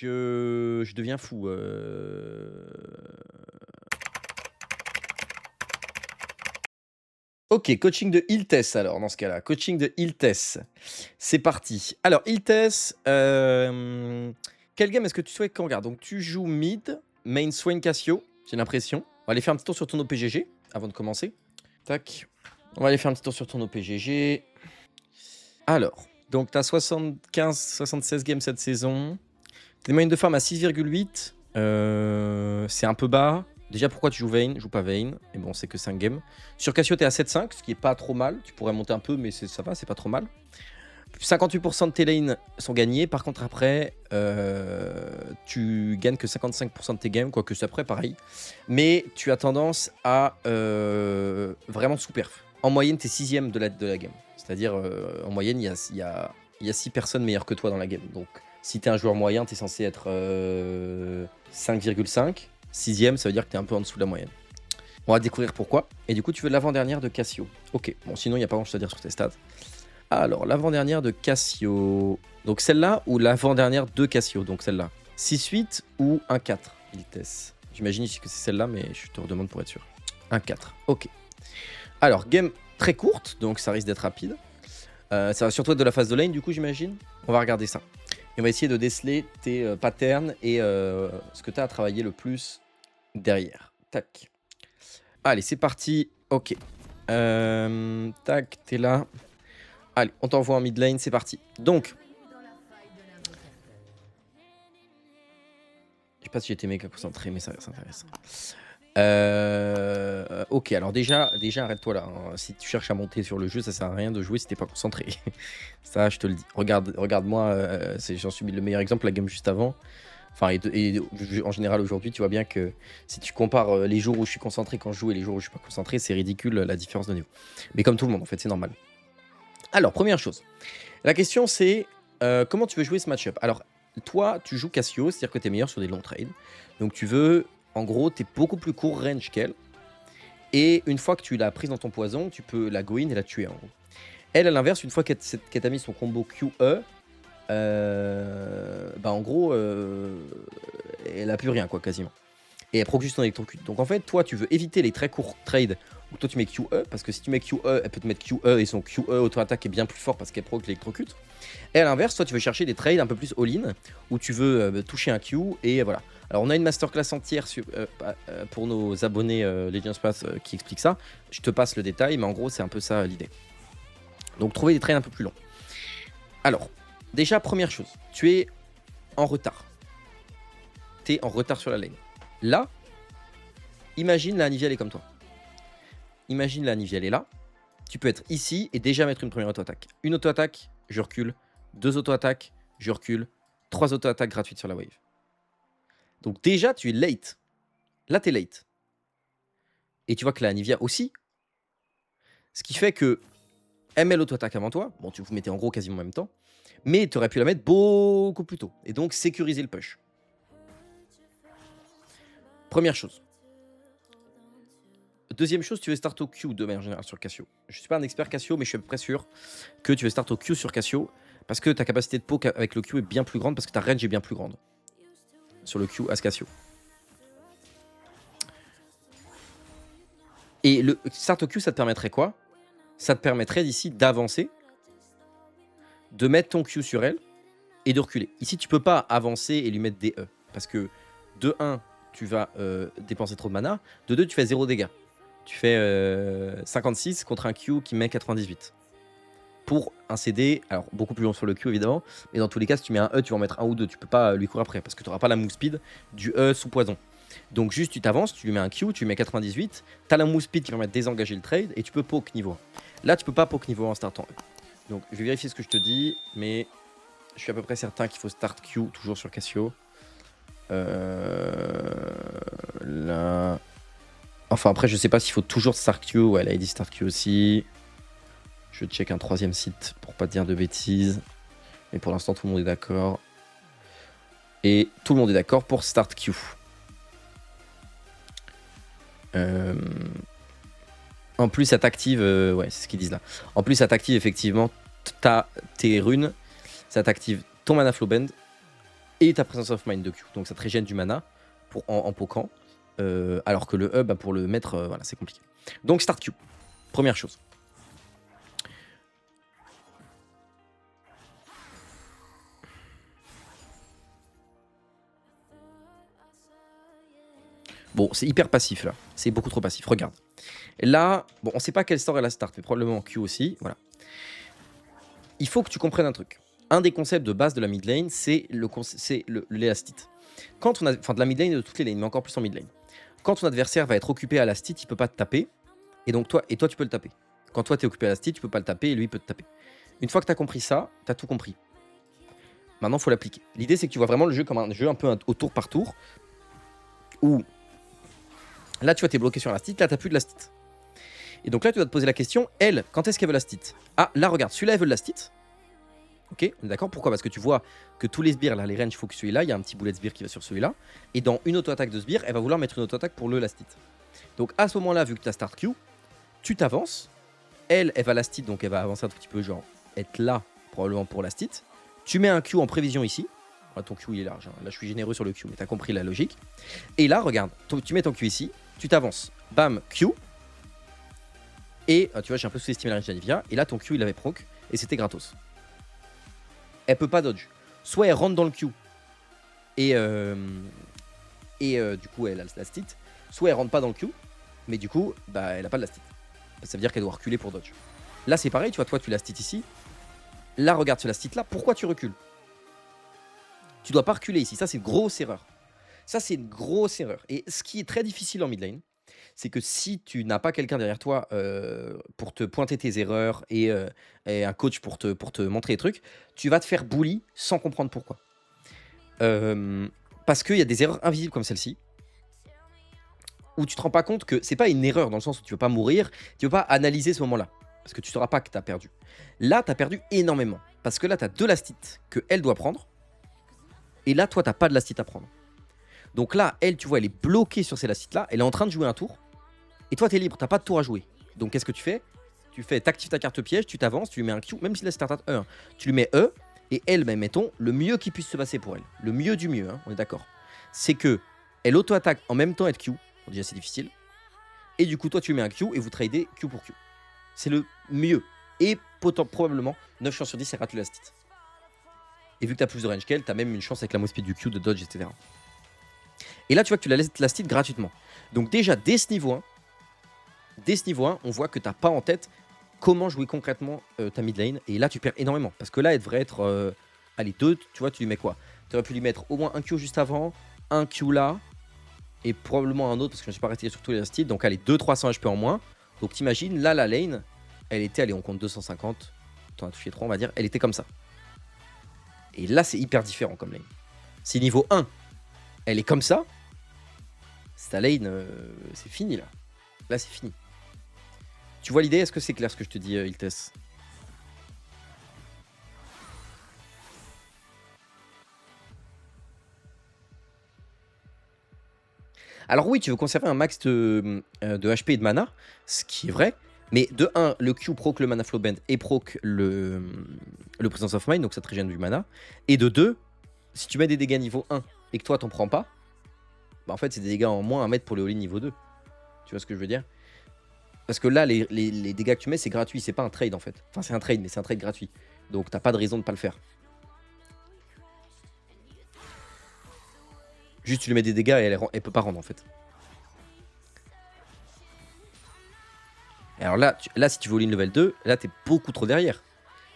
Je deviens fou. Ok, coaching de Iltess alors, dans ce cas-là. Coaching de Iltess. C'est parti. Alors, Iltess, quel game est-ce que tu souhaites qu'on regarde? Donc, tu joues mid, main Swain Cassio, j'ai l'impression. On va aller faire un petit tour sur ton OPGG avant de commencer. Tac. On va aller faire un petit tour sur ton OPGG. Alors, donc, tu as 75-76 games cette saison. T'as une moyenne de farm à 6,8. C'est un peu bas. Déjà, pourquoi tu joues Vayne? Je joue pas Vayne. Et bon, c'est que 5 games. Sur Cassio, t'es à 7,5, ce qui est pas trop mal. Tu pourrais monter un peu, mais ça va, c'est pas trop mal. 58% de tes lanes sont gagnés. Par contre, après, tu gagnes que 55% de tes games. Quoique c'est après, pareil. Mais tu as tendance à vraiment sous-perf. En moyenne, t'es 6ème de la game. C'est-à-dire, en moyenne, il y a 6 personnes meilleures que toi dans la game. Donc, si t'es un joueur moyen, t'es censé être 5,5. 6ème, ça veut dire que t'es un peu en dessous de la moyenne. On va découvrir pourquoi. Et du coup, tu veux l'avant-dernière de Cassio. Ok, bon, sinon, il n'y a pas grand-chose à dire sur tes stats. Alors, l'avant-dernière de Cassio. Donc, celle-là ou l'avant-dernière de Cassio. Donc, celle-là. 6-8 ou 1-4, Iltess. J'imagine ici que c'est celle-là, mais je te redemande pour être sûr. 1-4, ok. Alors, game très courte, donc ça risque d'être rapide. Ça va surtout être de la phase de lane, du coup, j'imagine. On va regarder ça. Et on va essayer de déceler tes patterns et ce que tu as à travailler le plus derrière. Tac. Allez, c'est parti. Ok. Tac, t'es là. Allez, on t'envoie en mid lane, c'est parti. Donc, je sais pas si j'étais méga concentré, mais ça reste intéressant. Ok, alors déjà arrête-toi là. Hein. Si tu cherches à monter sur le jeu, ça sert à rien de jouer si t'es pas concentré. Ça, je te le dis. Regarde-moi, j'en suis le meilleur exemple, la game juste avant. Enfin, en général aujourd'hui, tu vois bien que si tu compares les jours où je suis concentré quand je joue et les jours où je suis pas concentré, c'est ridicule la différence de niveau. Mais comme tout le monde, en fait, c'est normal. Alors, première chose. La question c'est comment tu veux jouer ce match-up? Alors, toi, tu joues Cassio, c'est-à-dire que tu es meilleur sur des longs trades. Donc, tu veux, en gros, tu es beaucoup plus court range qu'elle. Et une fois que tu l'as prise dans ton poison, tu peux la go in et la tuer en gros. Elle, à l'inverse, une fois qu'elle t'a mis son combo QE, bah en gros, elle a plus rien, quoi, quasiment. Et elle proc juste ton électrocute. Donc en fait, toi, tu veux éviter les très courts trades où toi tu mets QE, parce que si tu mets QE, elle peut te mettre QE et son QE auto-attaque est bien plus fort parce qu'elle proc l'électrocute. Et à l'inverse, toi, tu veux chercher des trades un peu plus all-in où tu veux toucher un Q et voilà. Alors on a une masterclass entière pour nos abonnés Legends Pass qui explique ça. Je te passe le détail, mais en gros, c'est un peu ça l'idée. Donc trouver des trades un peu plus longs. Alors, déjà, première chose, tu es en retard. Tu es en retard sur la lane. Là, imagine la Anivia, elle est comme toi. Imagine la Anivia, elle est là. Tu peux être ici et déjà mettre une première auto-attaque. Une auto-attaque, je recule. 2 auto-attaques, je recule. 3 auto-attaques gratuites sur la wave. Donc déjà, tu es late. Là, tu es late. Et tu vois que la Anivia aussi. Ce qui fait que elle met l'auto-attaque avant toi. Bon, tu vous mettez en gros quasiment en même temps. Mais tu aurais pu la mettre beaucoup plus tôt. Et donc, sécuriser le push. Première chose. Deuxième chose, tu veux start au Q de manière générale sur Cassio. Je suis pas un expert Cassio, mais je suis à peu près sûr que tu veux start au Q sur Cassio parce que ta capacité de poke avec le Q est bien plus grande parce que ta range est bien plus grande sur le Q as Cassio. Et le start au Q, ça te permettrait quoi? Ça te permettrait d'ici d'avancer, de mettre ton Q sur elle et de reculer. Ici, tu peux pas avancer et lui mettre des E parce que de 1, tu vas dépenser trop de mana, de 2, tu fais 0 dégâts. Tu fais 56 contre un Q qui met 98. Pour un CD, alors beaucoup plus long sur le Q évidemment, mais dans tous les cas, si tu mets un E, tu vas en mettre un ou deux. Tu peux pas lui courir après parce que tu n'auras pas la move speed du E sous poison. Donc juste, tu t'avances, tu lui mets un Q, tu lui mets 98, tu as la move speed qui permet de désengager le trade et tu peux poke niveau 1. Là, tu peux pas poke niveau 1 en startant E. Donc je vais vérifier ce que je te dis, mais je suis à peu près certain qu'il faut start Q toujours sur Cassio. Là. Enfin, après, je sais pas s'il faut toujours start Q. Ouais, elle a dit start Q aussi. Je check un troisième site pour pas dire de bêtises. Mais pour l'instant, tout le monde est d'accord. Et tout le monde est d'accord pour start Q. En plus, ça t'active. Ouais, c'est ce qu'ils disent là. En plus, ça t'active effectivement tes runes. Ça t'active ton mana flow bend. et ta Presence of Mind de Q. Donc ça te régène du mana en pokant. Alors que le E, bah, pour le mettre, voilà, c'est compliqué. Donc start Q, première chose. Bon, c'est hyper passif là. C'est beaucoup trop passif. Regarde. Là, bon, on sait pas quel sort elle a start, mais probablement Q aussi. Voilà. Il faut que tu comprennes un truc. Un des concepts de base de la mid lane, c'est l'élastite. Quand on a, enfin, de la mid lane et de toutes les lanes, mais encore plus en mid lane. Quand ton adversaire va être occupé à l'astite, il peut pas te taper. Et donc toi, tu peux le taper. Quand toi, tu es occupé à l'astite, tu peux pas le taper et lui, il peut te taper. Une fois que tu as compris ça, tu as tout compris. Maintenant, il faut l'appliquer. L'idée, c'est que tu vois vraiment le jeu comme un jeu un peu au tour par tour. Où là, tu vois, tu es bloqué sur l'astite, là, tu n'as plus de l'astite. Et donc là, tu dois te poser la question, elle, quand est-ce qu'elle veut l'astite? Ah, là, regarde, celui-là, elle veut l'astite. Ok, on est d'accord? Pourquoi? Parce que tu vois que tous les sbires, là, les ranges, il faut que celui-là, il y a un petit boulet de sbire qui va sur celui-là. Et dans une auto-attaque de sbire, elle va vouloir mettre une auto-attaque pour le lastite. Donc à ce moment-là, vu que tu as start Q, tu t'avances. Elle va lastite, donc elle va avancer un tout petit peu, genre être là, probablement pour lastite. Tu mets un Q en prévision ici. Ah, ton Q, il est large. Hein. Là, je suis généreux sur le Q, mais tu as compris la logique. Et là, regarde, tu mets ton Q ici, tu t'avances. Bam, Q. Et tu vois, j'ai un peu sous-estimé la range d'Anivia. Et là, ton Q, il avait proc. Et c'était gratos. Elle peut pas dodge. Soit elle rentre dans le Q. Et du coup, elle a le lastite. Soit elle rentre pas dans le Q. Mais du coup, bah, elle a pas de lastite. Ça veut dire qu'elle doit reculer pour dodge. Là, c'est pareil. Tu vois, toi, tu lastites ici. Là, regarde ce lastite là. Pourquoi tu recules? Tu dois pas reculer ici. Ça, c'est une grosse erreur. Ça, c'est une grosse erreur. Et ce qui est très difficile en mid lane, c'est que si tu n'as pas quelqu'un derrière toi pour te pointer tes erreurs et un coach pour te montrer les trucs, tu vas te faire bully sans comprendre pourquoi. Parce qu'il y a des erreurs invisibles comme celle-ci, où tu te rends pas compte que c'est pas une erreur dans le sens où tu veux pas mourir, tu veux pas analyser ce moment-là. Parce que tu sauras pas que tu as perdu. Là, tu as perdu énormément. Parce que là, tu as 2 lastites qu'elle doit prendre. Et là, toi, tu n'as pas de lastite à prendre. Donc là, elle, tu vois, elle est bloquée sur ces lastites-là. Elle est en train de jouer un tour. Et toi, tu es libre, tu n'as pas de tour à jouer. Donc qu'est-ce que tu fais? T'actives ta carte piège, tu t'avances, tu lui mets un Q, même si là c'est start à E, tu lui mets E, et elle, ben, mettons, le mieux qui puisse se passer pour elle, le mieux du mieux, hein, on est d'accord, c'est que elle auto-attaque en même temps être Q, bon, déjà c'est difficile, et du coup, toi, tu lui mets un Q et vous tradez Q pour Q. C'est le mieux. Et probablement, 9 chances sur 10, elle rate le lastite. Et vu que tu as plus de range qu'elle, tu as même une chance avec la move speed du Q de dodge, etc. Et là, tu vois que tu la laisses lastite gratuitement. Donc déjà, dès ce niveau 1, on voit que tu n'as pas en tête comment jouer concrètement ta mid lane. Et là, tu perds énormément. Parce que là, elle devrait être... allez, 2, tu vois, tu lui mets quoi? Tu aurais pu lui mettre au moins un Q juste avant, un Q là, et probablement un autre, parce que je ne suis pas resté sur tous les styles. Donc, allez, 200-300 HP en moins. Donc, t'imagines, là, la lane, elle était, allez, on compte 250. T'en as touché 3, on va dire. Elle était comme ça. Et là, c'est hyper différent comme lane. Si niveau 1, elle est comme ça, ta lane, c'est fini, là. Là, c'est fini. Tu vois l'idée? Est-ce que c'est clair ce que je te dis, Iltes? Alors oui, tu veux conserver un max de HP et de mana, ce qui est vrai. Mais de 1, le Q proc le mana flow bend et proc le Presence of Mind, donc ça te régène du mana. Et de 2, si tu mets des dégâts niveau 1 et que toi t'en prends pas, bah en fait c'est des dégâts en moins à mettre pour les all-in niveau 2. Tu vois ce que je veux dire? Parce que là, les dégâts que tu mets, c'est gratuit, c'est pas un trade en fait. Enfin, c'est un trade, mais c'est un trade gratuit. Donc t'as pas de raison de pas le faire. Juste tu lui mets des dégâts et elle peut pas rendre en fait. Et alors là, si tu veux all-in level 2, là t'es beaucoup trop derrière.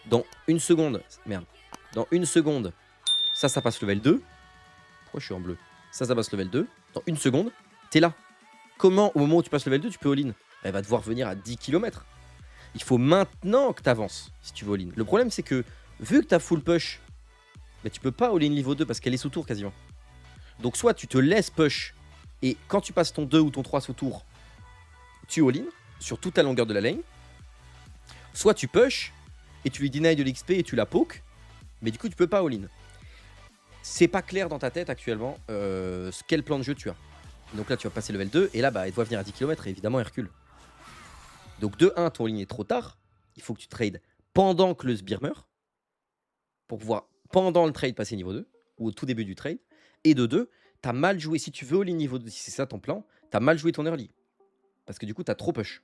Dans une seconde, merde. Dans une seconde, ça passe level 2. Pourquoi je suis en bleu? Ça passe level 2. Dans une seconde, t'es là. Comment, au moment où tu passes level 2, tu peux all-in? Elle va devoir venir à 10 km. Il faut maintenant que tu avances si tu veux all-in. Le problème, c'est que vu que tu as full push, bah, tu peux pas all-in niveau 2 parce qu'elle est sous tour quasiment. Donc, soit tu te laisses push et quand tu passes ton 2 ou ton 3 sous tour, tu all-in sur toute la longueur de la lane. Soit tu push et tu lui deny de l'XP et tu la poke, mais du coup, tu peux pas all-in. C'est pas clair dans ta tête actuellement quel plan de jeu tu as. Donc là, tu vas passer level 2 et là, bah, elle doit venir à 10 km et évidemment, elle recule. Donc de 1, ton ligne est trop tard. Il faut que tu trades pendant que le sbire meurt. Pour pouvoir, pendant le trade, passer niveau 2. ou au tout début du trade. Et de deux, tu as mal joué. Si tu veux all-in niveau 2, si c'est ça ton plan, tu as mal joué ton early. Parce que du coup, tu as trop push.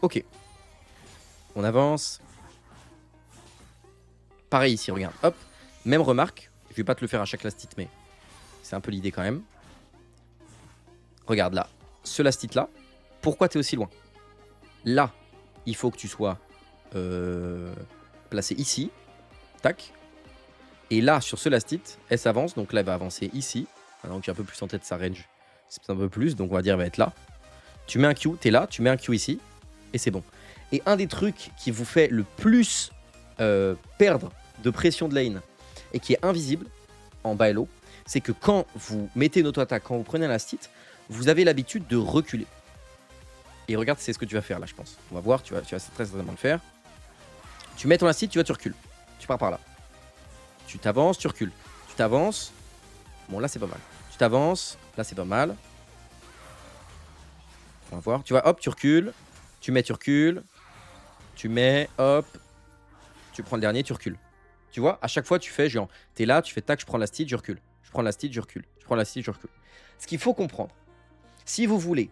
Ok. On avance. Pareil ici, regarde. Hop. Même remarque. Je vais pas te le faire à chaque last hit, mais c'est un peu l'idée quand même. Regarde là. Ce last hit là. Pourquoi tu es aussi loin? Là, il faut que tu sois placé ici. Tac. Et là, sur ce last hit, elle s'avance. Donc là, elle va avancer ici. Alors que j'ai un peu plus en tête sa range. C'est un peu plus. Donc on va dire, elle va être là. Tu mets un Q, tu es là. Tu mets un Q ici. Et c'est bon. Et un des trucs qui vous fait le plus perdre de pression de lane et qui est invisible en bas et low, c'est que quand vous mettez une auto-attaque, quand vous prenez un last hit, vous avez l'habitude de reculer. Et regarde, c'est ce que tu vas faire là, je pense. On va voir, tu vas très certainement le faire. Tu mets ton last hit, tu recules. Tu pars par là. Tu t'avances, tu recules. Tu t'avances. Bon, là, c'est pas mal. Tu t'avances. Là, c'est pas mal. On va voir. Tu vois, hop, tu recules. Tu mets, tu recules. Tu mets, hop. Tu prends le dernier, tu recules. Tu vois, à chaque fois, tu fais genre, t'es là, tu fais tac, je prends la style, je recule. Je prends la style, je recule. Je prends la style, je recule. Ce qu'il faut comprendre, si vous voulez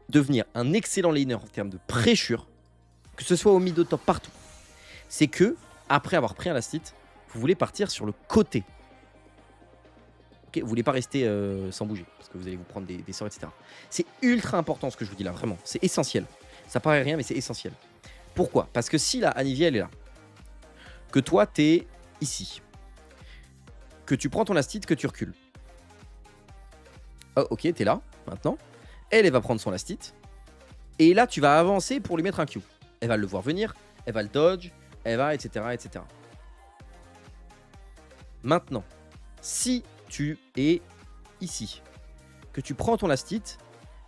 devenir un excellent laner en termes de pressure, que ce soit au mid, au top, partout, c'est que, après avoir pris un last hit, vous voulez partir sur le côté. Okay, vous voulez pas rester sans bouger, parce que vous allez vous prendre des sorts, etc. C'est ultra important ce que je vous dis là, vraiment. C'est essentiel. Ça paraît rien, mais c'est essentiel. Pourquoi? Parce que si la Anivia, elle est là, que toi, t'es ici, que tu prends ton last hit, que tu recules. Oh, ok, t'es là, maintenant. Elle va prendre son last hit. Et là, tu vas avancer pour lui mettre un Q. Elle va le voir venir, elle va le dodge, elle va, etc., etc. Maintenant, si tu es ici, que tu prends ton last hit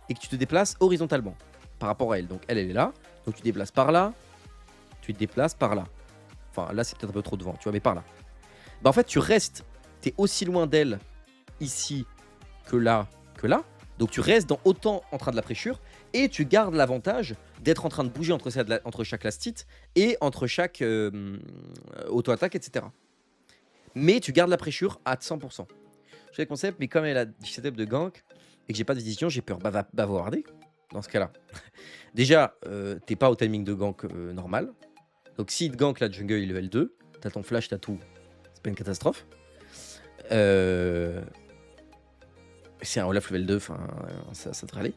et que tu te déplaces horizontalement par rapport à elle. Donc, elle est là. Donc, tu te déplaces par là. Tu te déplaces par là. Enfin, là, c'est peut-être un peu trop devant, tu vois, mais par là. Bah, en fait, tu restes, tu es aussi loin d'elle ici que là, que là. Donc, tu restes dans autant en train de la pressure et tu gardes l'avantage d'être en train de bouger entre chaque last hit et entre chaque auto-attaque, etc. Mais tu gardes la pressure à 100%. Je fais le concept, mais comme elle a du setup de gank et que j'ai pas de vision, j'ai peur. Bah, va warder dans ce cas-là. Déjà, t'es pas au timing de gank normal. Donc si il te gank la jungle, il est level 2, t'as ton flash, t'as tout, c'est pas une catastrophe. C'est un Olaf level 2, enfin ça devrait aller.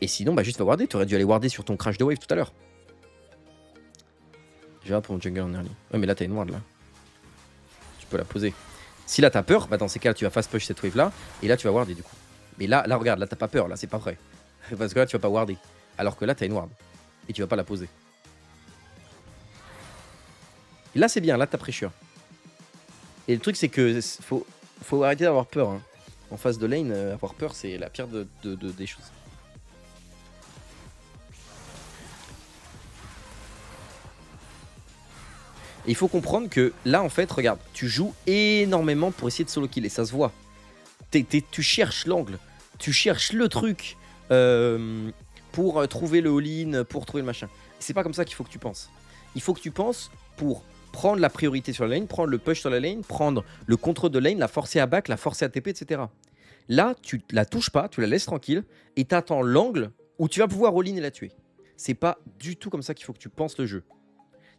Et sinon, bah juste va warder, t'aurais dû aller warder sur ton crash de wave tout à l'heure. Je vais pour mon jungle en early. Ouais mais là t'as une ward là. Tu peux la poser. Si là t'as peur, bah dans ces cas là tu vas fast push cette wave là, et là tu vas warder du coup. Mais là regarde, là t'as pas peur, là c'est pas vrai. Parce que là tu vas pas warder. Alors que là t'as une ward. Et tu vas pas la poser. Et là, c'est bien, là, t'as pressure. Et le truc, c'est que faut arrêter d'avoir peur. Hein. En phase de lane, avoir peur, c'est la pire des choses. Et il faut comprendre que là, en fait, regarde, tu joues énormément pour essayer de solo kill, et ça se voit. Tu cherches l'angle, tu cherches le truc pour trouver le all-in, pour trouver le machin. C'est pas comme ça qu'il faut que tu penses. Il faut que tu penses pour prendre la priorité sur la lane, prendre le push sur la lane, prendre le contrôle de lane, la forcer à back, la forcer à TP, etc. Là, tu la touches pas, tu la laisses tranquille et t'attends l'angle où tu vas pouvoir all-in et la tuer. C'est pas du tout comme ça qu'il faut que tu penses le jeu.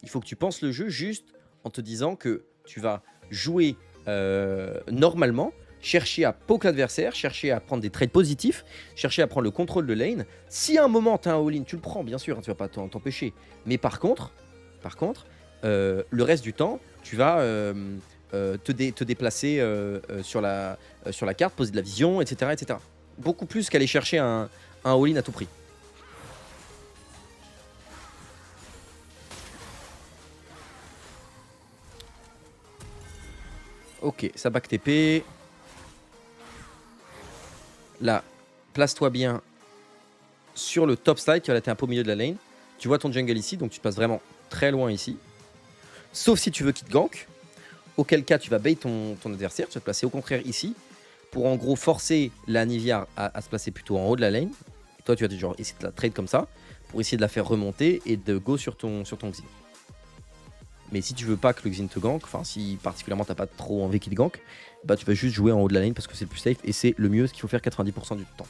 Il faut que tu penses le jeu juste en te disant que tu vas jouer normalement, chercher à poke l'adversaire, chercher à prendre des trades positifs, chercher à prendre le contrôle de lane. Si à un moment tu as un all-in, tu le prends bien sûr, hein, tu vas pas t'empêcher. Mais par contre, le reste du temps, tu vas te déplacer sur la carte, poser de la vision, etc. etc. Beaucoup plus qu'aller chercher un all-in à tout prix. Ok, ça back TP. Là, place-toi bien sur le top side, tu vas être un peu au milieu de la lane. Tu vois ton jungle ici, donc tu te passes vraiment très loin ici. Sauf si tu veux qu'il te gank, auquel cas tu vas bait ton adversaire, tu vas te placer au contraire ici, pour en gros forcer la Anivia à se placer plutôt en haut de la lane. toi, tu vas genre essayer de la trade comme ça pour essayer de la faire remonter et de go sur ton Xin. Mais si tu veux pas que le Xin te gank, enfin si particulièrement t'as pas trop envie qu'il gank, bah tu vas juste jouer en haut de la lane parce que c'est le plus safe et c'est le mieux, ce qu'il faut faire 90% du temps.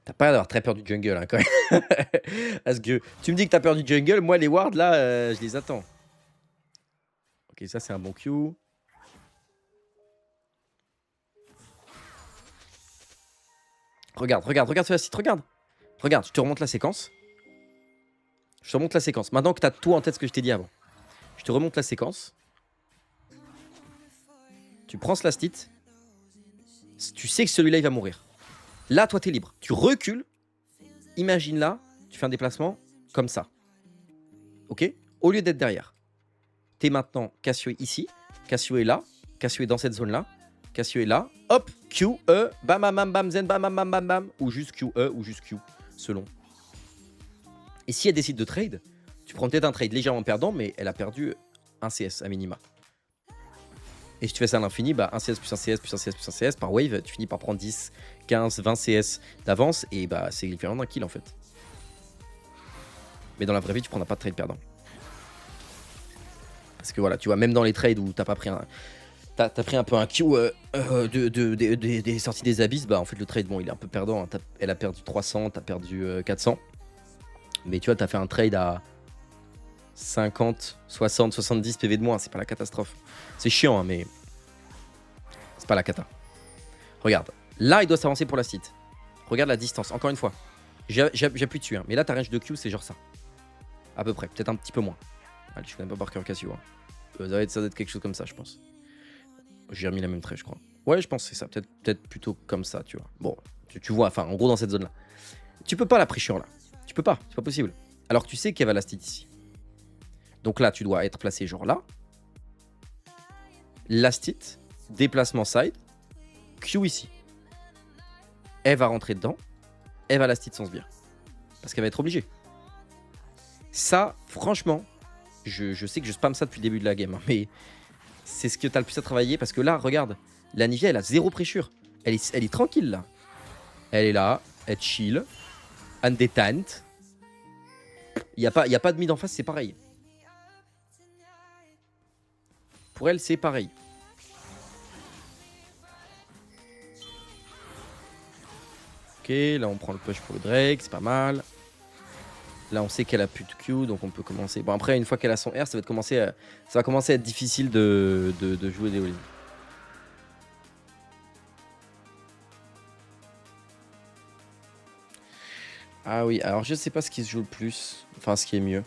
T'as pas d'avoir très peur du jungle hein, quand même. Parce que tu me dis que t'as peur du jungle, moi les wards là, je les attends. Ok, ça c'est un bon Q. Regarde sur la site, regarde. Regarde, je te remonte la séquence. Je te remonte la séquence. Maintenant que t'as tout en tête ce que je t'ai dit avant. Je te remonte la séquence. Tu prends ce last hit. Tu sais que celui-là il va mourir. Là, toi, t'es libre. Tu recules. Imagine là, tu fais un déplacement comme ça. Ok? Au lieu d'être derrière. T'es maintenant Cassio est ici. Cassio est là. Cassio est dans cette zone-là. Cassio est là. Hop, Q, E, bam, bam, bam, bam, zen, bam, bam, bam, bam, bam. Ou juste Q, E, ou juste Q, selon. Et si elle décide de trade, tu prends peut-être un trade légèrement perdant, mais elle a perdu un CS à minima. Et si tu fais ça à l'infini, bah 1 CS plus 1 CS plus 1 CS plus 1 CS par wave, tu finis par prendre 10, 15, 20 CS d'avance et bah c'est l'équivalent d'un kill en fait. Mais dans la vraie vie, tu prendras pas de trade perdant. Parce que voilà, tu vois, même dans les trades où t'as pas pris un. T'as pris un peu un Q des sorties des abysses, bah en fait le trade, bon, il est un peu perdant. Hein. Elle a perdu 300, t'as perdu 400. Mais tu vois, t'as fait un trade à 50, 60, 70 PV de moins, c'est pas la catastrophe. C'est chiant, hein, mais c'est pas la cata. Regarde, là, il doit s'avancer pour la site. Regarde la distance, encore une fois. J'appuie dessus, hein. Mais là, ta range de Q, c'est genre ça. À peu près, peut-être un petit peu moins. Allez, je connais pas par cœur Cassio. Hein. Ça doit être quelque chose comme ça, je pense. J'ai remis la même trait, je crois. Ouais, je pense que c'est ça. Peut-être plutôt comme ça, tu vois. Bon, tu vois, enfin, en gros, dans cette zone-là. Tu peux pas la pressure, là. Tu peux pas, c'est pas possible. Alors que tu sais qu'elle va la stit ici. Donc là, tu dois être placé genre là. Last hit, déplacement side, Q ici. Elle va rentrer dedans. Elle va last hit son sbire. Parce qu'elle va être obligée. Ça, franchement, je sais que je spam ça depuis le début de la game. Hein, mais c'est ce que tu as le plus à travailler. Parce que là, regarde, la Nivea, elle a zéro pressure. Elle est tranquille là. Elle est là, elle chill. En détente. Il n'y a pas de mid en face, c'est pareil. Pour elle, c'est pareil. Ok, là on prend le push pour le Drake, c'est pas mal. Là on sait qu'elle a plus de Q, donc on peut commencer. Bon après, une fois qu'elle a son R, ça va commencer à être difficile de jouer des all-in. Ah oui, alors je sais pas ce qui se joue le plus, enfin ce qui est mieux.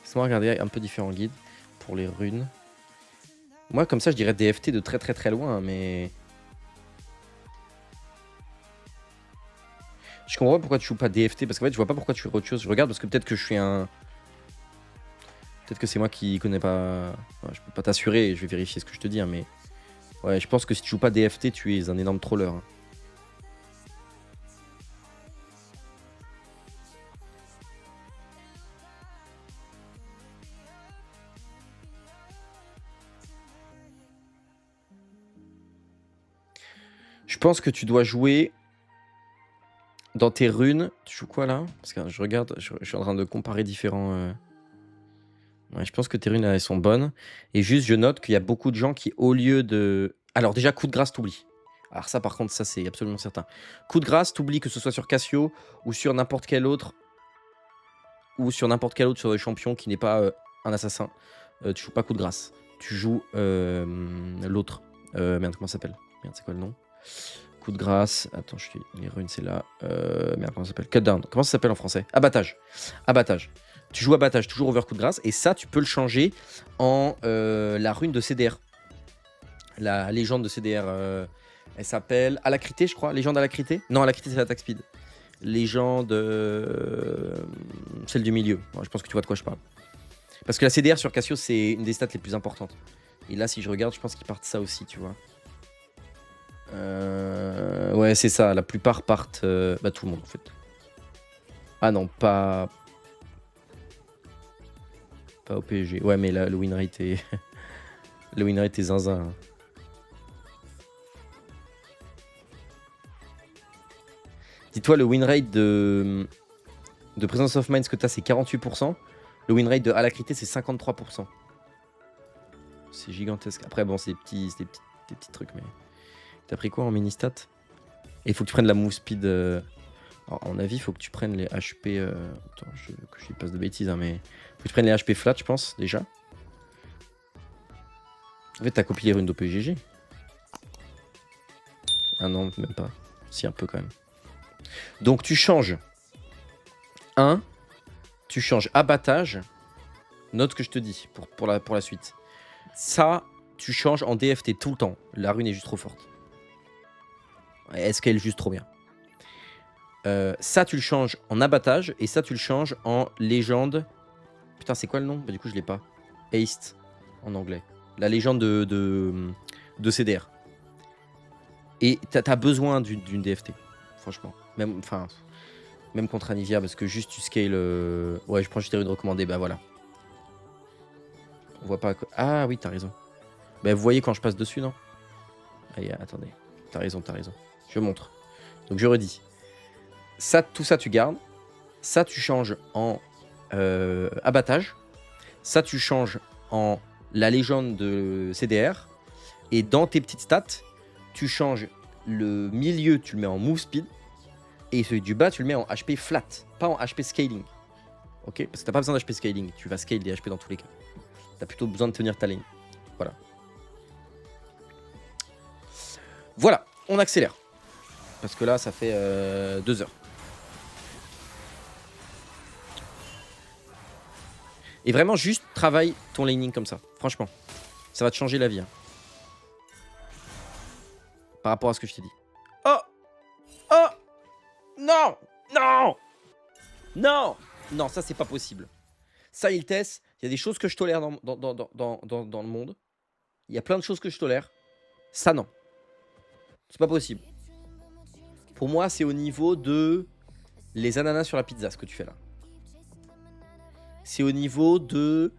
Laisse-moi regarder un peu différents guides pour les runes. Moi comme ça je dirais DFT de très très très loin, mais... Je comprends pas pourquoi tu joues pas DFT, parce qu'en fait je vois pas pourquoi tu fais autre chose. Je regarde parce que peut-être que je suis un... Peut-être que c'est moi qui connais pas... Ouais, je peux pas t'assurer, je vais vérifier ce que je te dis, hein, mais... Ouais, je pense que si tu joues pas DFT, tu es un énorme troller. Hein. Je pense que tu dois jouer dans tes runes. Tu joues quoi là? Parce que je regarde, je suis en train de comparer différents... Ouais, je pense que tes runes elles sont bonnes. Et juste, je note qu'il y a beaucoup de gens qui, au lieu de... Alors déjà, coup de grâce, t'oublies. Alors ça, par contre, ça, c'est absolument certain. Coup de grâce, t'oublies que ce soit sur Cassio ou sur n'importe quel autre... Ou sur n'importe quel autre sur les champions qui n'est pas un assassin. Tu joues pas coup de grâce. Tu joues l'autre. Merde, comment ça s'appelle? Merde, c'est quoi le nom? Coup de grâce. Attends, les runes, c'est là. Merde, comment ça s'appelle? Cutdown. Comment ça s'appelle en français? Abattage. Abattage. Tu joues abattage, toujours over coup de grâce. Et ça, tu peux le changer en la rune de CDR. La légende de CDR. Elle s'appelle Alacrité, je crois. Légende Alacrité? Non, Alacrité, c'est l'attaque speed. Légende. Celle du milieu. Ouais, je pense que tu vois de quoi je parle. Parce que la CDR sur Cassio, c'est une des stats les plus importantes. Et là, si je regarde, je pense qu'ils partent ça aussi, tu vois. Ouais, c'est ça. La plupart partent... bah, tout le monde, en fait. Ah non, pas... Pas au PSG. Ouais, mais là, le win rate est... le win rate est zinzin. Hein. Dis-toi, le win rate de Presence of Mind, que t'as, c'est 48%. Le win rate de Alacrité, c'est 53%. C'est gigantesque. Après, bon, c'est des petits trucs, mais... T'as pris quoi en mini-stat? Et il faut que tu prennes la move speed... Alors, à mon avis, il faut que tu prennes les HP... Attends, que je passe de bêtises, hein, mais... Faut que tu prennes les HP flat, je pense, déjà. En fait, t'as copié les runes d'OPGG. Ah non, même pas. Si, un peu quand même. Donc, tu changes 1. Tu changes abattage. Note ce que je te dis pour la suite. Ça, tu changes en DFT tout le temps. La rune est juste trop forte. Elle scale juste trop bien. Ça, tu le changes en abattage. Et ça, tu le changes en légende. Putain, c'est quoi le nom? Bah, du coup, je l'ai pas. Haste, en anglais. La légende de CDR. Et t'as besoin d'une DFT. Franchement. Même contre Anivia, parce que juste tu scales... Ouais, je prends juste les runes recommandées. Bah voilà. On voit pas... Ah oui, t'as raison. Bah vous voyez quand je passe dessus, non? Allez, attendez. T'as raison. Je montre. Donc je redis. Ça, tout ça, tu gardes. Ça, tu changes en abattage. Ça, tu changes en la légende de CDR. Et dans tes petites stats, tu changes le milieu, tu le mets en move speed. Et celui du bas, tu le mets en HP flat. Pas en HP scaling. Ok? Parce que t'as pas besoin d'HP scaling. Tu vas scale des HP dans tous les cas. T'as plutôt besoin de tenir ta lane. Voilà. Voilà, on accélère. Parce que là, ça fait 2 heures. Et vraiment, juste travaille ton laning comme ça. Franchement, ça va te changer la vie. Hein. Par rapport à ce que je t'ai dit. Oh! Oh! Non! Non! Non! Non, ça, c'est pas possible. Ça, il teste. Il y a des choses que je tolère dans le monde. Il y a plein de choses que je tolère. Ça, non. C'est pas possible. Pour moi, c'est au niveau de les ananas sur la pizza, ce que tu fais là. C'est au niveau de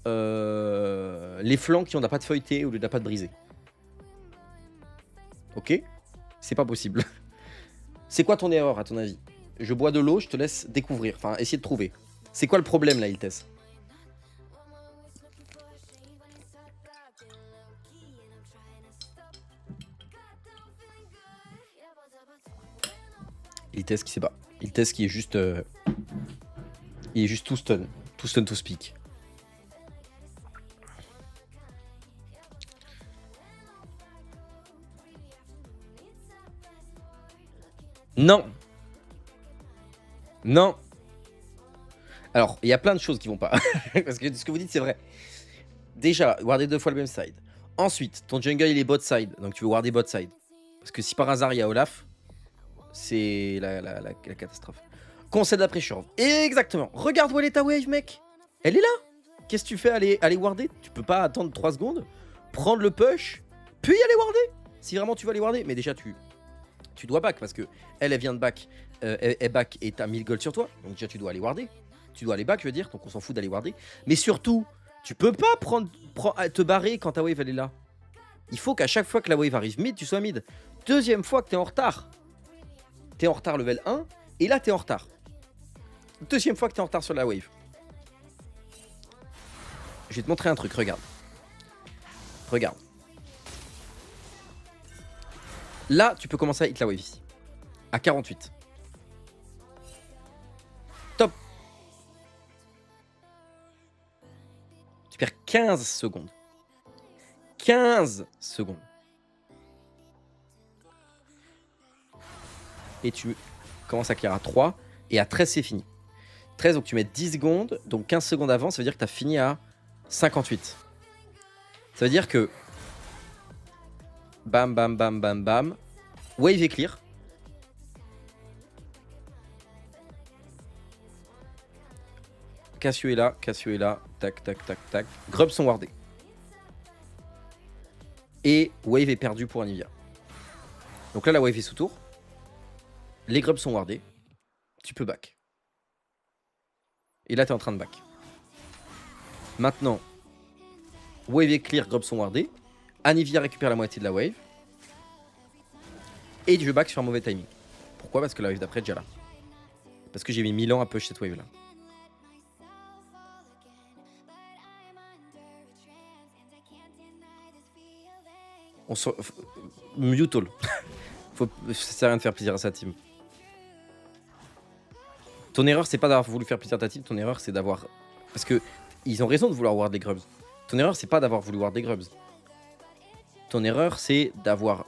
les flancs qui ont de la pâte feuilletée au lieu de la pâte brisée. Ok? C'est pas possible. C'est quoi ton erreur, à ton avis? Je bois de l'eau, je te laisse découvrir. Enfin, essayer de trouver. C'est quoi le problème, là, Iltes? Iltes qui sait pas. Iltes qui est juste... il est juste tout stun. Tout stun, tout speak. Non. Non. Alors, il y a plein de choses qui vont pas. Parce que ce que vous dites, c'est vrai. Déjà, warder 2 fois le même side. Ensuite, ton jungle, il est bot side. Donc, tu veux warder bot side. Parce que si par hasard, il y a Olaf, c'est la catastrophe. Conseil d'après pressure. Exactement. Regarde où elle est ta wave, mec. Elle est là. Qu'est-ce que tu fais? Aller warder? Tu peux pas attendre 3 secondes, prendre le push, puis aller warder. Si vraiment tu vas aller warder. Mais déjà, tu dois back parce que elle vient de back. Elle back et t'as 1000 gold sur toi. Donc déjà, tu dois aller warder. Tu dois aller back, je veux dire. Donc on s'en fout d'aller warder. Mais surtout, tu peux pas te barrer quand ta wave elle est là. Il faut qu'à chaque fois que la wave arrive mid, tu sois mid. Deuxième fois que t'es en retard. T'es en retard level 1. Et là, t'es en retard. Deuxième fois que t'es en retard sur la wave. Je vais te montrer un truc, regarde. Regarde. Là, tu peux commencer à hit la wave ici. À 48. Top. Tu perds 15 secondes. 15 secondes. Et tu commences à clear à 3. Et à 13, c'est fini. 13, donc tu mets 10 secondes. Donc 15 secondes avant, ça veut dire que tu as fini à 58. Ça veut dire que... Bam, bam, bam, bam, bam. Wave est clear. Cassio est là, tac, tac, tac, tac. Grubs sont wardés. Et wave est perdu pour Anivia. Donc là, la wave est sous tour. Les grubs sont wardés. Tu peux back. Et là, tu es en train de back. Maintenant, wave est clear, grubs sont wardés. Anivia récupère la moitié de la wave. Et je back sur un mauvais timing. Pourquoi? Parce que la wave d'après est déjà là. Parce que j'ai mis 1000 ans à push cette wave là. On se... Mute all. Ça sert à rien de faire plaisir à sa team. Ton erreur, c'est pas d'avoir voulu faire plaisir à ta team. Ton erreur, c'est d'avoir... Parce que ils ont raison de vouloir ward les grubs. Ton erreur, c'est pas d'avoir voulu ward les grubs. Ton erreur, c'est d'avoir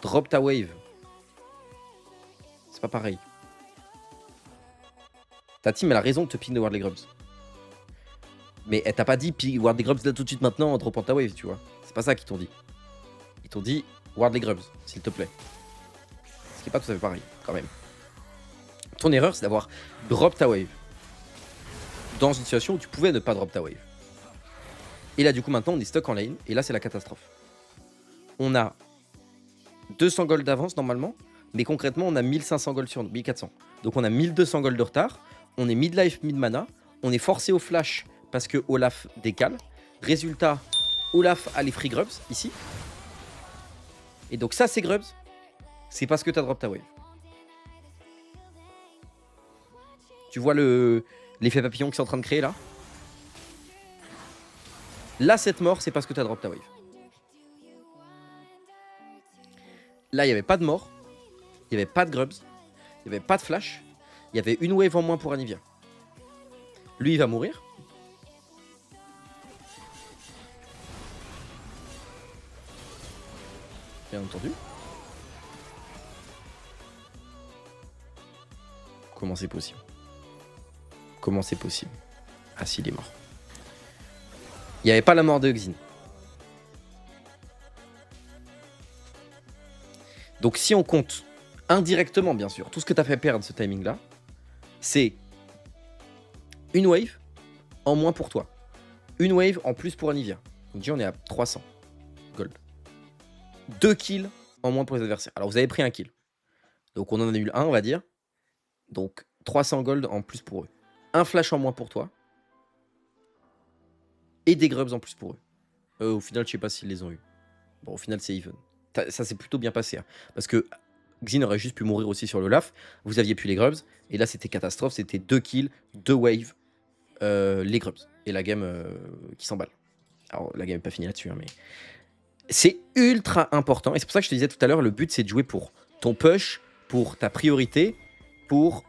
drop ta wave. C'est pas pareil. Ta team, elle a raison de te ping de ward les grubs. Mais elle t'a pas dit ward les grubs là tout de suite maintenant en dropant ta wave, tu vois. C'est pas ça qu'ils t'ont dit. Ils t'ont dit ward les grubs, s'il te plaît. Ce qui est pas tout à fait pareil, quand même. Ton erreur, c'est d'avoir drop ta wave. Dans une situation où tu pouvais ne pas drop ta wave. Et là, du coup, maintenant, on est stuck en lane. Et là, c'est la catastrophe. On a 200 gold d'avance, normalement. Mais concrètement, on a 1500 gold sur 1400. Donc, on a 1200 gold de retard. On est mid-life, mid-mana. On est forcé au flash parce que Olaf décale. Résultat, Olaf a les free grubs, ici. Et donc, ça, c'est grubs. C'est parce que tu as drop ta wave. Tu vois l'effet papillon qui est en train de créer, là? Là, cette mort, c'est parce que tu as drop ta wave. Là, il n'y avait pas de mort. Il n'y avait pas de grubs. Il n'y avait pas de flash. Il y avait une wave en moins pour Anivia. Lui, il va mourir. Bien entendu. Comment c'est possible? Comment c'est possible? Ah si, il est mort. Il n'y avait pas la mort de Xin. Donc si on compte indirectement, bien sûr, tout ce que tu as fait perdre ce timing-là, c'est une wave en moins pour toi. Une wave en plus pour Anivia. Donc déjà, on est à 300 gold. 2 kills en moins pour les adversaires. Alors, vous avez pris un kill. Donc, on en annule un, on va dire. Donc, 300 gold en plus pour eux. Un flash en moins pour toi. Et des grubs en plus pour eux. Au final, je sais pas s'ils les ont eu. Bon, au final, c'est even. Ça s'est plutôt bien passé. Hein, parce que Xin aurait juste pu mourir aussi sur le Olaf. Vous aviez pu les grubs. Et là, c'était catastrophe. C'était 2 kills, 2 waves, les grubs. Et la game qui s'emballe. Alors, la game n'est pas finie là-dessus, hein, mais... C'est ultra important. Et c'est pour ça que je te disais tout à l'heure, le but, c'est de jouer pour ton push, pour ta priorité, pour...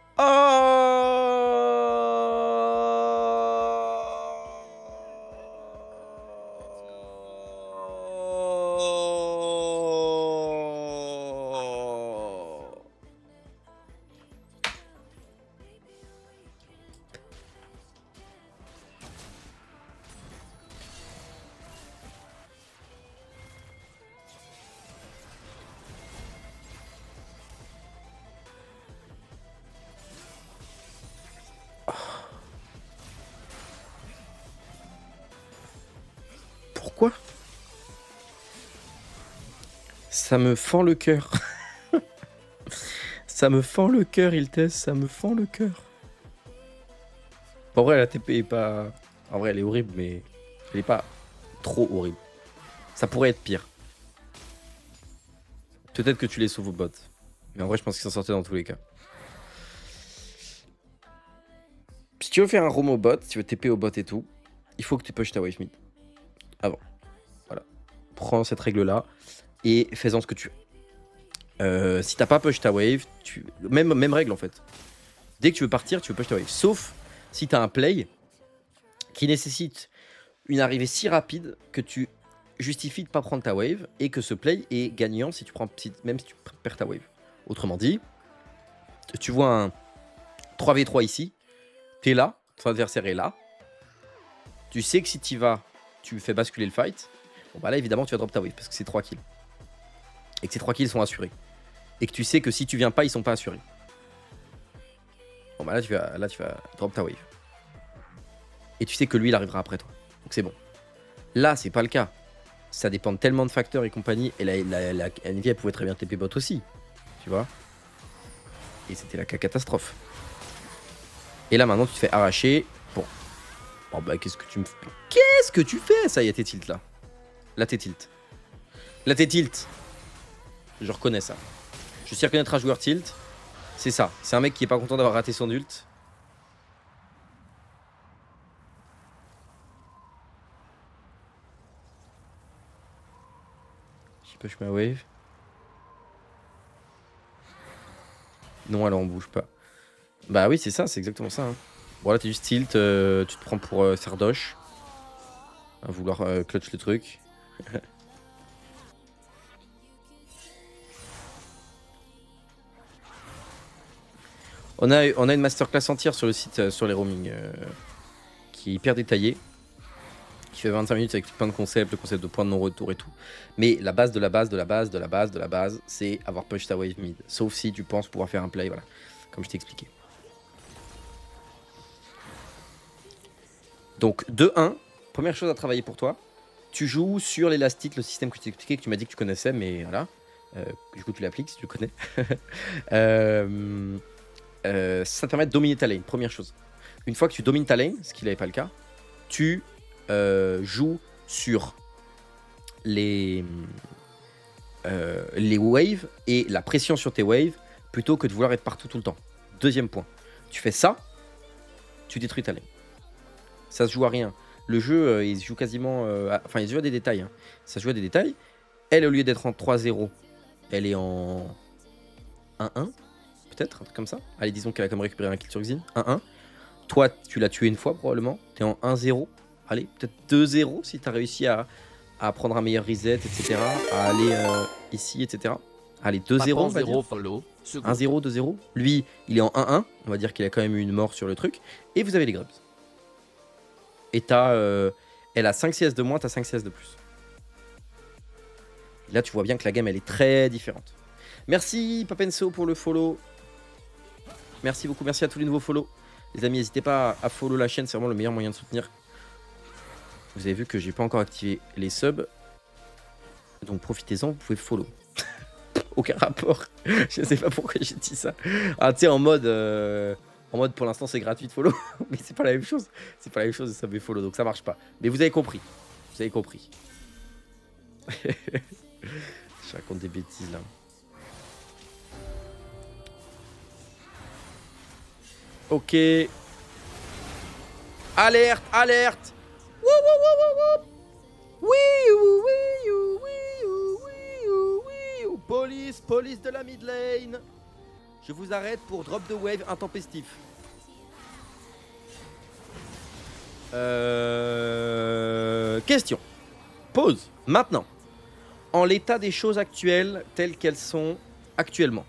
Pourquoi? Ça me fend le cœur. Ça me fend le cœur, Iltes. Ça me fend le cœur. En vrai, la TP est pas... En vrai, elle est horrible, mais... Elle est pas trop horrible. Ça pourrait être pire. Peut-être que tu les sauves au bot. Mais en vrai, je pense qu'ils s'en sortaient dans tous les cas. Si tu veux faire un roam au bot, si tu veux TP au bot et tout, il faut que tu push ta wave mid. Avant. Voilà. Prends cette règle-là et fais-en ce que tu veux. Si t'as pas push ta wave, même règle en fait. Dès que tu veux partir, tu veux push ta wave. Sauf si t'as un play qui nécessite une arrivée si rapide que tu justifies de pas prendre ta wave et que ce play est gagnant si tu prends, même si tu perds ta wave. Autrement dit, tu vois un 3v3 ici, t'es là, ton adversaire est là, tu sais que si tu vas, tu fais basculer le fight, bon bah là évidemment tu vas drop ta wave parce que c'est 3 kills. Et que ces 3 kills sont assurés. Et que tu sais que si tu viens pas, ils sont pas assurés. Bon bah là tu vas drop ta wave. Et tu sais que lui il arrivera après toi. Donc c'est bon. Là c'est pas le cas. Ça dépend tellement de facteurs et compagnie. Et la Anivia elle pouvait très bien TP bot aussi. Tu vois. Et c'était la catastrophe. Et là maintenant tu te fais arracher. Bon. Oh bah qu'est-ce que tu me fais? Qu'est-ce que tu fais? Ça y est, t'es tilt là. Là t'es tilt. Là t'es tilt. Je reconnais ça. Je sais reconnaître un joueur tilt. C'est ça. C'est un mec qui est pas content d'avoir raté son ult. J'ai push ma wave. Non, alors on bouge pas. Bah oui, c'est ça, c'est exactement ça. Hein. Bon, là t'es juste tilt, tu te prends pour Sardoche. À vouloir clutch le truc. On a une masterclass entière sur le site, sur les roamings, qui est hyper détaillée. Qui fait 25 minutes avec plein de concepts, le concept de point de non-retour et tout. Mais la base de la base de la base de la base de la base, c'est avoir push ta wave mid. Sauf si tu penses pouvoir faire un play, voilà. Comme je t'ai expliqué. Donc, de 1, première chose à travailler pour toi, tu joues sur l'élastite, le système que je t'ai expliqué, que tu m'as dit que tu connaissais, mais voilà. Du coup, tu l'appliques si tu le connais. Ça te permet de dominer ta lane, première chose. Une fois que tu domines ta lane, ce qui n'avait pas le cas, tu joues sur les waves et la pression sur tes waves plutôt que de vouloir être partout tout le temps. Deuxième point, tu fais ça, tu détruis ta lane. Ça se joue à rien. Le jeu, il se joue quasiment... Enfin, il se joue à des détails. Hein. Ça se joue à des détails. Elle, au lieu d'être en 3-0, elle est en 1-1. Peut-être, un truc comme ça. Allez, disons qu'elle a quand même récupéré un kill sur Xin. 1-1. Toi, tu l'as tué une fois, probablement. T'es en 1-0. Allez, peut-être 2-0 si t'as réussi à prendre un meilleur reset, etc. À aller ici, etc. Allez, 2-0, on va dire. 1-0, 2-0. Lui, il est en 1-1. On va dire qu'il a quand même eu une mort sur le truc. Et vous avez les grubs. Et t'as... elle a 5 CS de moins, t'as 5 CS de plus. Et là, tu vois bien que la game, elle est très différente. Merci, Papenso, pour le follow. Merci beaucoup. Merci à tous les nouveaux follow. Les amis, n'hésitez pas à follow la chaîne. C'est vraiment le meilleur moyen de soutenir. Vous avez vu que j'ai pas encore activé les subs. Donc, profitez-en. Vous pouvez follow. Aucun rapport. Je sais pas pourquoi j'ai dit ça. Ah, tu sais, en mode... pour l'instant, c'est gratuit de follow. Mais c'est pas la même chose. C'est pas la même chose de sub et follow. Donc, ça marche pas. Mais vous avez compris. Vous avez compris. Je raconte des bêtises, là. Ok. Alerte, alerte. Wouh, wouh, wouh, wouh, wouh. Oui, oui, oui, oui, oui. Police, police de la mid lane. Je vous arrête pour drop de wave intempestif. Question. Pause. Maintenant. En l'état des choses actuelles, telles qu'elles sont actuellement.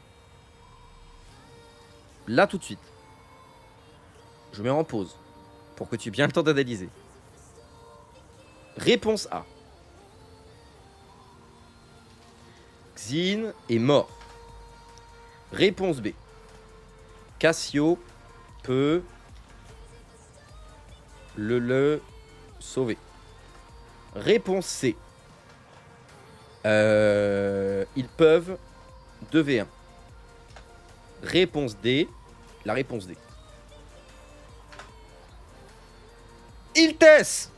Là, tout de suite. Je mets en pause. Pour que tu aies bien le temps d'analyser. Réponse A. Xin est mort. Réponse B. Cassio peut le sauver. Réponse C. Ils peuvent 2v1. Réponse D. La réponse D. Il teste.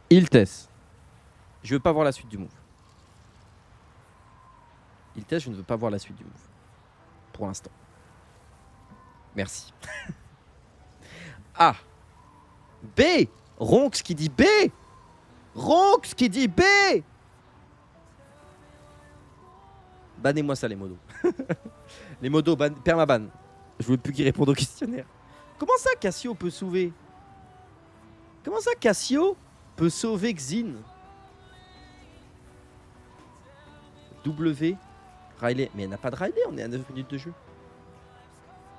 Il teste. Je veux pas voir la suite du move. Il teste, je ne veux pas voir la suite du move. Pour l'instant. Merci. A. B. Ronx qui dit B. Ronx qui dit B. Bannez-moi ça, les modos. Les modos, permaban. Je veux plus qu'ils répondent au questionnaire. Comment ça, Cassio peut sauver? Comment ça, Cassio peut sauver Xin? W. Riley. Mais elle n'a pas de Riley, on est à 9 minutes de jeu.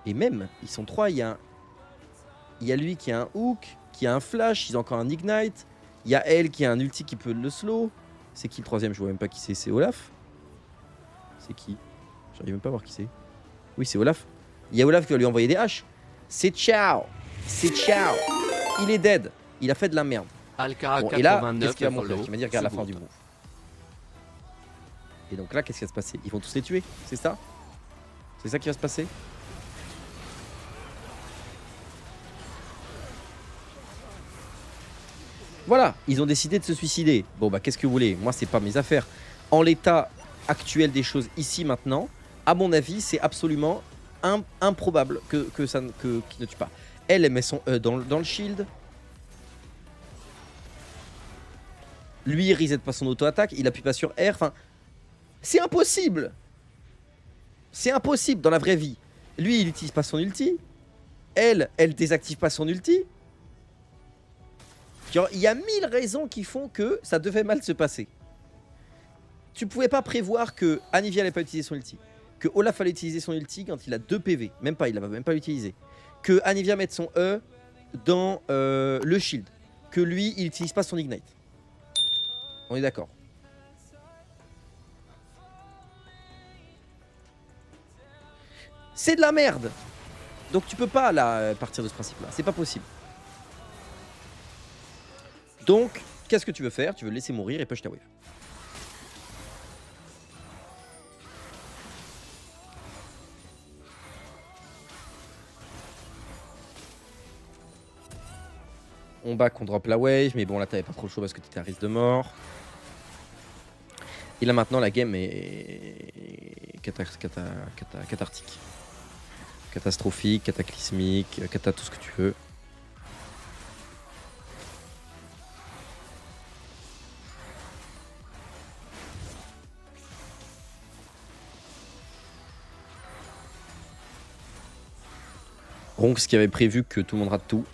Et même, ils sont 3. Il y a lui qui a un hook, qui a un flash, ils ont encore un ignite. Il y a elle qui a un ulti qui peut le slow. C'est qui le troisième? Je vois même pas qui c'est. C'est Olaf? C'est qui? J'arrive même pas à voir qui c'est. Oui, c'est Olaf. Il y a Olaf qui va lui envoyer des haches. C'est ciao. C'est ciao. Il est dead. Il a fait de la merde. Bon, et là, qu'est-ce qu'il va montrer? Il va dire regarde la fin du move. Et donc là, qu'est-ce qui va se passer? Ils vont tous les tuer, c'est ça? C'est ça qui va se passer? Voilà, ils ont décidé de se suicider. Bon, bah, qu'est-ce que vous voulez? Moi, c'est pas mes affaires. En l'état actuel des choses, ici, maintenant, à mon avis, c'est absolument improbable que ça qu'il ne tue pas. Elle met son E dans le shield. Lui, il reset pas son auto-attaque. Il appuie pas sur R. Enfin, c'est impossible. C'est impossible dans la vraie vie. Lui, il utilise pas son ulti. Elle désactive pas son ulti. Genre, il y a 1000 raisons qui font que ça devait mal se passer. Tu pouvais pas prévoir que Anivia n'allait pas utiliser son ulti. Que Olaf allait utiliser son ulti quand il a 2 PV. Même pas, il va même pas l'utiliser. Que Anivia mette son E dans le shield. Que lui, il utilise pas son ignite. On est d'accord. C'est de la merde. Donc tu peux pas là partir de ce principe là. C'est pas possible. Donc, qu'est-ce que tu veux faire? Tu veux le laisser mourir et push ta wave. On back, on drop la wave, mais bon là t'avais pas trop le choix parce que t'étais à risque de mort. Et là maintenant la game est cathartique. Catastrophique, cataclysmique, cata tout ce que tu veux. Ronx qui avait prévu que tout le monde rate tout.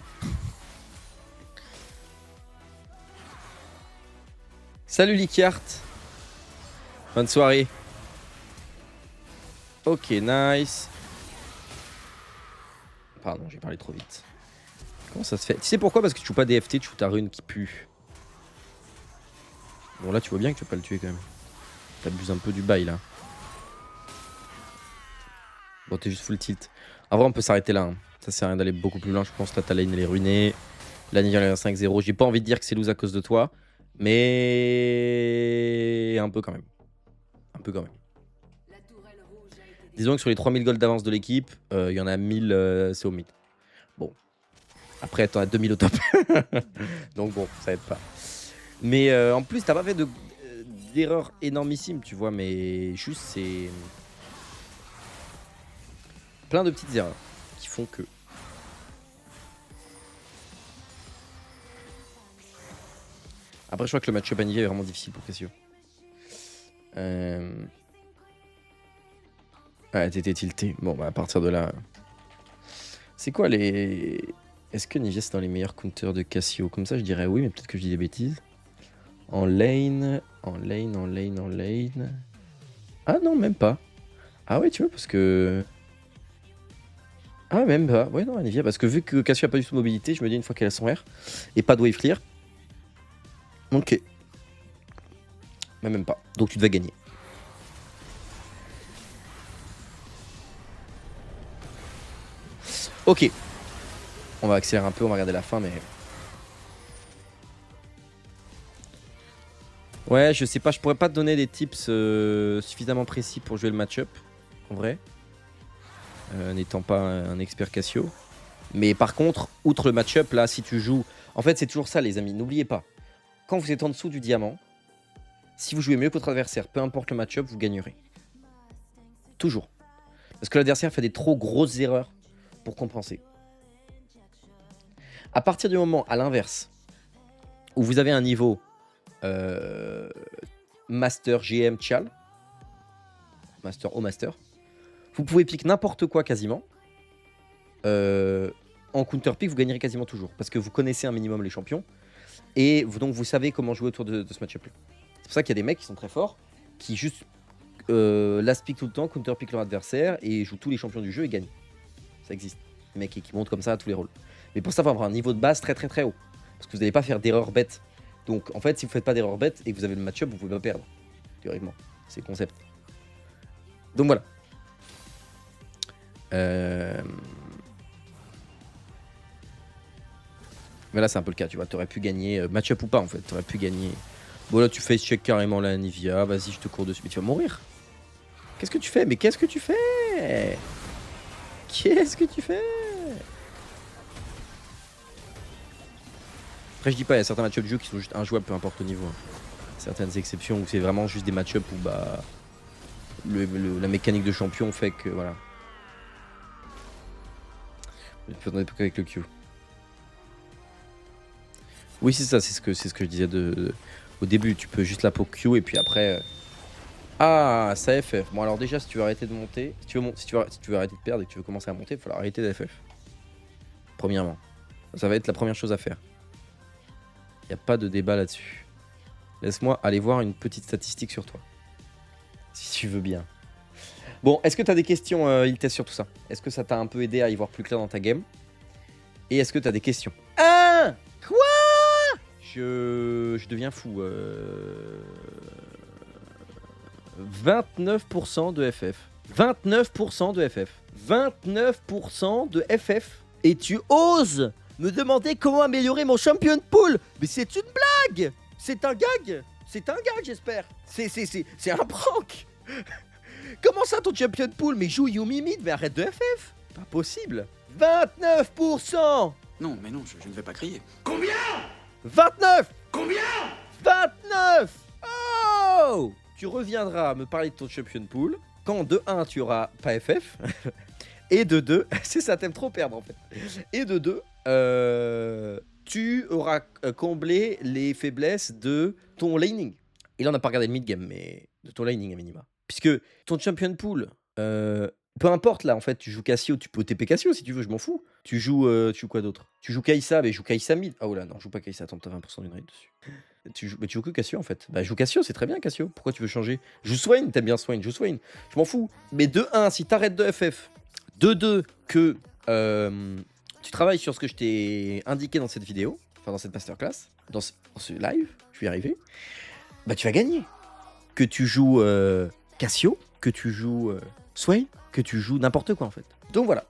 Salut Likiart. Bonne soirée. Ok, nice. Pardon, j'ai parlé trop vite. Comment ça se fait? Tu sais pourquoi? Parce que tu joues pas DFT, tu joues ta rune qui pue. Bon là tu vois bien que tu vas pas le tuer quand même. T'abuses un peu du bail là. Bon t'es juste full tilt. En vrai on peut s'arrêter là. Hein. Ça sert à rien d'aller beaucoup plus loin je pense. Là ta lane elle est ruinée. La Nivea elle est 5-0. J'ai pas envie de dire que c'est lose à cause de toi. Mais un peu quand même. Un peu quand même. Disons que sur les 3000 gold d'avance de l'équipe, il y en a 1000 c'est au mid. Bon. Après t'en as 2000 au top. Donc bon, ça aide pas. Mais en plus t'as pas fait d'erreur énormissime tu vois. Mais juste c'est... plein de petites erreurs qui font que... Après, je crois que le match-up Anivia est vraiment difficile pour Cassio. Ouais, t'étais tilté. Bon, bah, à partir de là... C'est quoi les... Est-ce que Nivea, c'est dans les meilleurs counters de Cassio? Comme ça, je dirais oui, mais peut-être que je dis des bêtises. En lane... En lane... Ah non, même pas. Ah ouais, tu vois, parce que... Ah, même pas. Ouais, non, Anivia, parce que vu que Cassio a pas du tout de mobilité, je me dis une fois qu'elle a son R, et pas de wave clear... Ok. Mais même pas. Donc tu devais gagner. Ok. On va accélérer un peu, on va regarder la fin, mais... Ouais, je sais pas, je pourrais pas te donner des tips suffisamment précis pour jouer le match-up, en vrai. N'étant pas un expert Cassio. Mais par contre, outre le match-up, là, si tu joues... En fait, c'est toujours ça, les amis. N'oubliez pas. Quand vous êtes en dessous du diamant, si vous jouez mieux que votre adversaire, peu importe le match-up, vous gagnerez. Toujours. Parce que l'adversaire fait des trop grosses erreurs pour compenser. À partir du moment, à l'inverse, où vous avez un niveau Master, GM, Chal, Master au Master, vous pouvez pick n'importe quoi quasiment. En counter pick, vous gagnerez quasiment toujours. Parce que vous connaissez un minimum les champions. Et donc vous savez comment jouer autour de ce match-up. C'est pour ça qu'il y a des mecs qui sont très forts, qui juste last pick tout le temps, counter pick leur adversaire, et jouent tous les champions du jeu et gagnent. Ça existe. Des mecs qui montent comme ça à tous les rôles. Mais pour ça, il faut avoir un niveau de base très très très haut. Parce que vous n'allez pas faire d'erreur bête. Donc en fait, si vous faites pas d'erreur bête et que vous avez le match-up, vous pouvez pas perdre. Théoriquement. C'est le concept. Donc voilà. Mais là, c'est un peu le cas, tu vois. T'aurais pu gagner, match-up ou pas en fait. T'aurais pu gagner. Bon, là, tu face check carrément la Nivea. Vas-y, je te cours dessus. Mais tu vas mourir. Qu'est-ce que tu fais? Mais qu'est-ce que tu fais? Qu'est-ce que tu fais? Après, je dis pas, il y a certains match-up de jeu qui sont juste injouables, peu importe le niveau. Hein. Certaines exceptions où c'est vraiment juste des match-up où bah, la mécanique de champion fait que voilà. On n'est pas avec le Q. Oui, c'est ça, c'est ce que je disais au début. Tu peux juste la poke Q et puis après. Ah, ça FF. Bon, alors déjà, si tu veux arrêter de monter, si tu veux arrêter de perdre et que tu veux commencer à monter, il va falloir arrêter d'FF. Premièrement. Ça va être la première chose à faire. Il n'y a pas de débat là-dessus. Laisse-moi aller voir une petite statistique sur toi. Si tu veux bien. Bon, est-ce que tu as des questions, il teste sur tout ça? Est-ce que ça t'a un peu aidé à y voir plus clair dans ta game? Et est-ce que tu as des questions? Ah! Quoi? Je deviens fou. 29% de FF. 29% de FF. 29% de FF. Et tu oses me demander comment améliorer mon champion pool? Mais c'est une blague! C'est un gag! C'est un gag, j'espère! C'est un prank! Comment ça ton champion pool? Mais joue Yumi mid, mais arrête de FF! Pas possible! 29%! Non, mais non, je ne vais pas crier. 29! Combien? 29! Oh! Tu reviendras me parler de ton champion pool quand de 1 tu auras pas FF et de 2 c'est ça, t'aimes trop perdre en fait. Et de 2 tu auras comblé les faiblesses de ton laning. Et là on n'a pas regardé le mid game mais de ton laning à minima. Puisque ton champion pool peu importe là en fait, tu joues Cassio, tu peux TP Cassio si tu veux, je m'en fous. Tu joues quoi d'autre? Tu joues Kai'Sa, mais joue Kai'Sa mid. Ah oh là non, joue pas Kai'Sa, attends, t'as 20% d'une raid dessus. Mais tu joues que Cassio en fait. Bah joue Cassio, c'est très bien Cassio. Pourquoi tu veux changer? Joue Swain, t'aimes bien Swain, joue Swain. Je m'en fous. Mais de 1, si t'arrêtes de FF, de 2, que tu travailles sur ce que je t'ai indiqué dans cette vidéo, enfin dans cette masterclass, dans ce live, je vais y arriver, bah tu vas gagner. Que tu joues Cassio, que tu joues Swain, que tu joues n'importe quoi en fait. Donc voilà.